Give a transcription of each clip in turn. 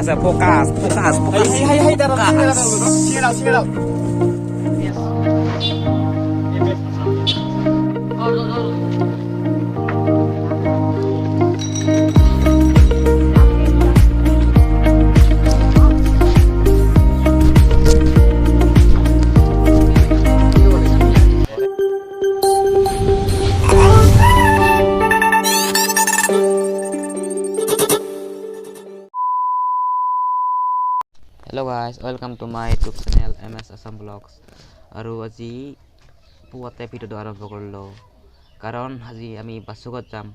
আছে focus focus focus Hai, taruh sini dah, sini dah. Hello guys, welcome to my YouTube channel MS Assam Vlogs. আৰু আজি পুৱাতে ভিডিঅ'টো আৰম্ভ কৰিলোঁ কাৰণ আজি আমি বাছুগত যাম।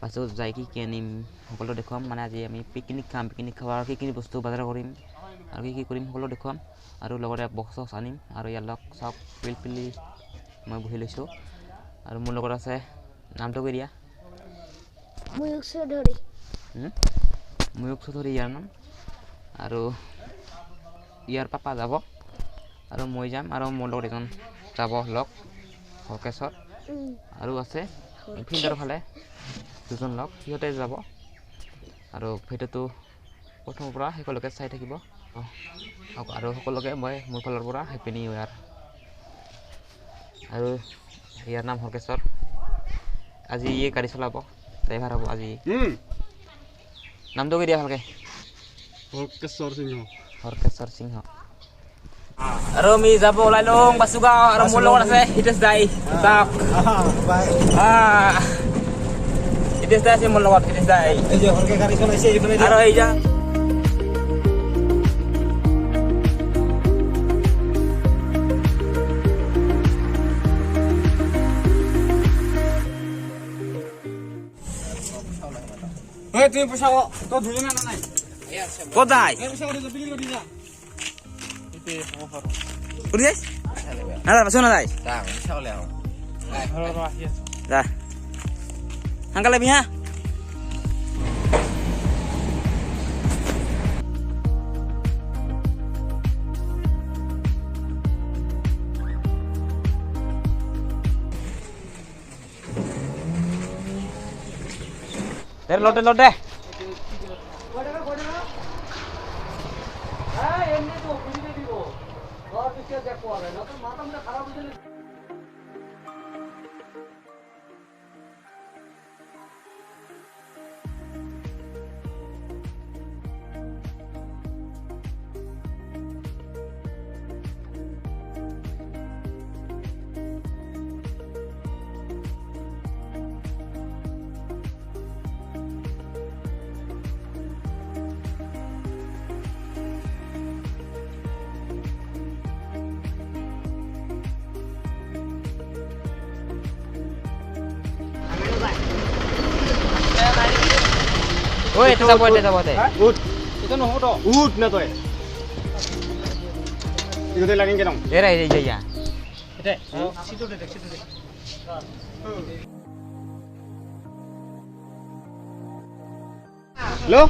বাছুগত যাই কি আনিম সকলো দেখুৱাম। মানে আজি আমি পিকনিক খাম, পিকনিক খাৱাৰ কি বস্তু বজাৰ কৰিম আৰু কি কৰিম সকলো দেখুৱাম। আৰু লগতে বক্স চক্স আনিম আৰু ইয়াৰ লগ চাওক পিলপিলি মই বহি লৈছোঁ। আৰু মোৰ লগত আছে নামটো কৈ দিয়া। ময়ূক চৌধুৰী। ময়ূক চৌধুৰী ইয়াৰ নাম। আৰু ইয়াৰ পাপা যাব আৰু মই যাম আৰু মোৰ লগত এজন যাব লগ হৰকেশ্বৰ আৰু আছে ফিল্ডৰ ফালে দুজন লগ সিহঁতে যাব। আৰু ভিডিঅ'টো প্ৰথমৰ পৰা শেষলৈকে চাই থাকিব আৰু সকলোকে মই মোৰ ফালৰ পৰা হেপী নিউ ইয়াৰ। আৰু ইয়াৰ নাম হৰকেশ্বৰ। আজি ইয়ে গাড়ী চলাব, ড্ৰাইভাৰ হ'ব আজি। নামটো কৈ দিয়া ভালকৈ। হৰকেশ্বৰ সিংহ। আৰু আমি যাব ওলাই লওঁ বাছুগাঁও আৰু মোৰ লগত আছে হিতেশ দাই। হিতেশ দাই আছে মোৰ লগত। হিতেশ দাই আৰু এই যা তুমি পইচা তই ধুলি না নাই? ক'ত যায় নাযায় বাছু নাযায় যা সোনকালে বিহা। লটে লটে ঐ এটা যাব দে উঠ itu noh to ut na to itu de lagin kenong দে রে এই যা ete situ de lo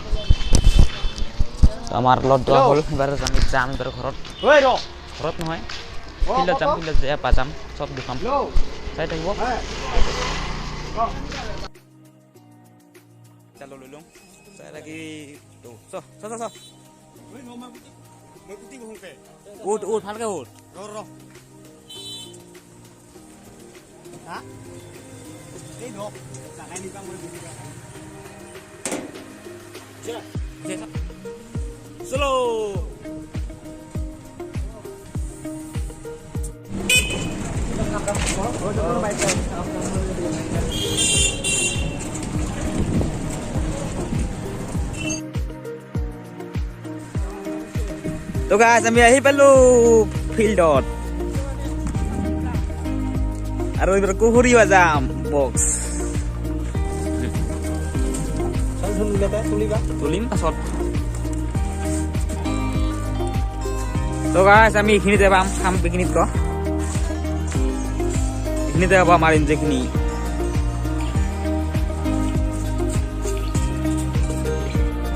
আমাৰ লট দোৱা হ'ল। এবাৰ আমি যাম এবাৰ ঘৰত oi ro ঘৰত নহয় ফিল্ডত যাম। ফিল্ডত যাই পাজাম চব দেখাম lo চাই থাকিব। চালো লৈ লওঁ চাই থাকি চ চ চ oi no ma puti bohong ke উঠ উঠ ভালকে উঠ। ro ha ei no la nai ni bang mo buti ka slow তো গাইজ আমি আহি পালো ফিল্ডত আৰু এইবাৰ কুহুৰিও যাম বক্স তুলিম পাছত। তো গাইজ আমি এইখিনিতে পাম খাম পিকনিক ক এইখিনিতে হ'ব আমাৰ ইঞ্জয়খিনি।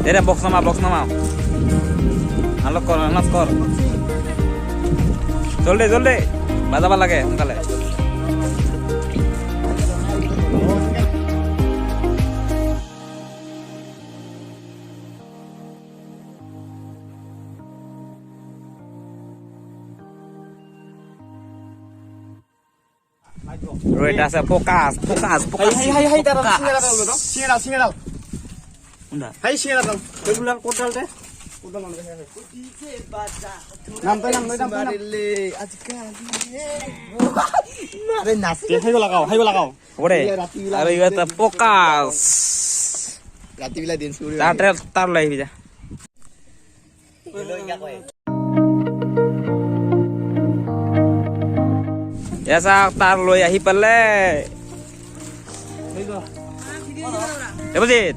দে বক্স নামাও আনলক কৰ জলদি বাজাব লাগে সোনকালে। Rồi এটা আছে ফোকাস ফোকাস ফোকাস হাই তার সিঙ্গারাল উন্ডা হাই সিঙ্গারাল রেগুলার কোটালতে নাম আরে নাচতে হাইগো লাগাও ওরে আর এটা ফোকাস রাতি বেলা দিন শুরু তার লাইবি যা এসা তার লই আহি পালে এবজিত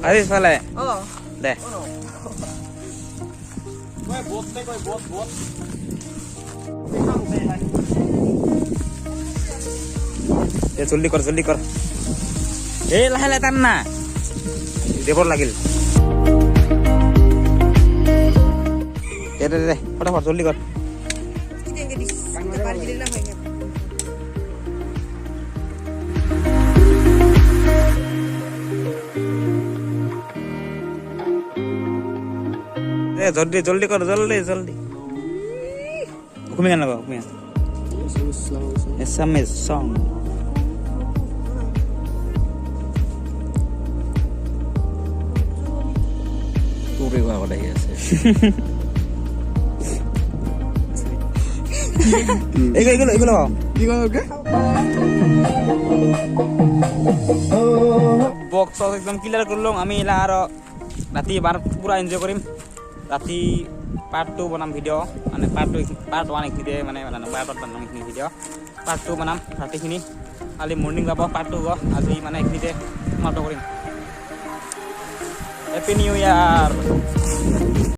আদিস ফালে দে এ জলদি কর এ লাহে লাহে টান না দেবর লাগিল দে ফটাফট জলদি কর জলদি কর জলদি ঘুমিয়ে না ঘুমিয়ে SMS song Turi gua udah ya sih. এগুলো বক্স একদম ক্লিয়ার করলাম আমি এলা আর রাতি পুরা এনজয় করিম রাতি পার্ট 2 বনাম ভিডিও মানে পার্ট 1 এইখিনিতে মানে পার্ট 1 বনাম এইখিনি ভিডিও পার্ট 2 বনাম ৰাতিখিনি কালি মৰ্নিং যাব পাৰ্ট 2 গো আজি মানে এইখিনিতে সমাপ্ত কৰিম হ্যাপি নিউ ইয়াৰ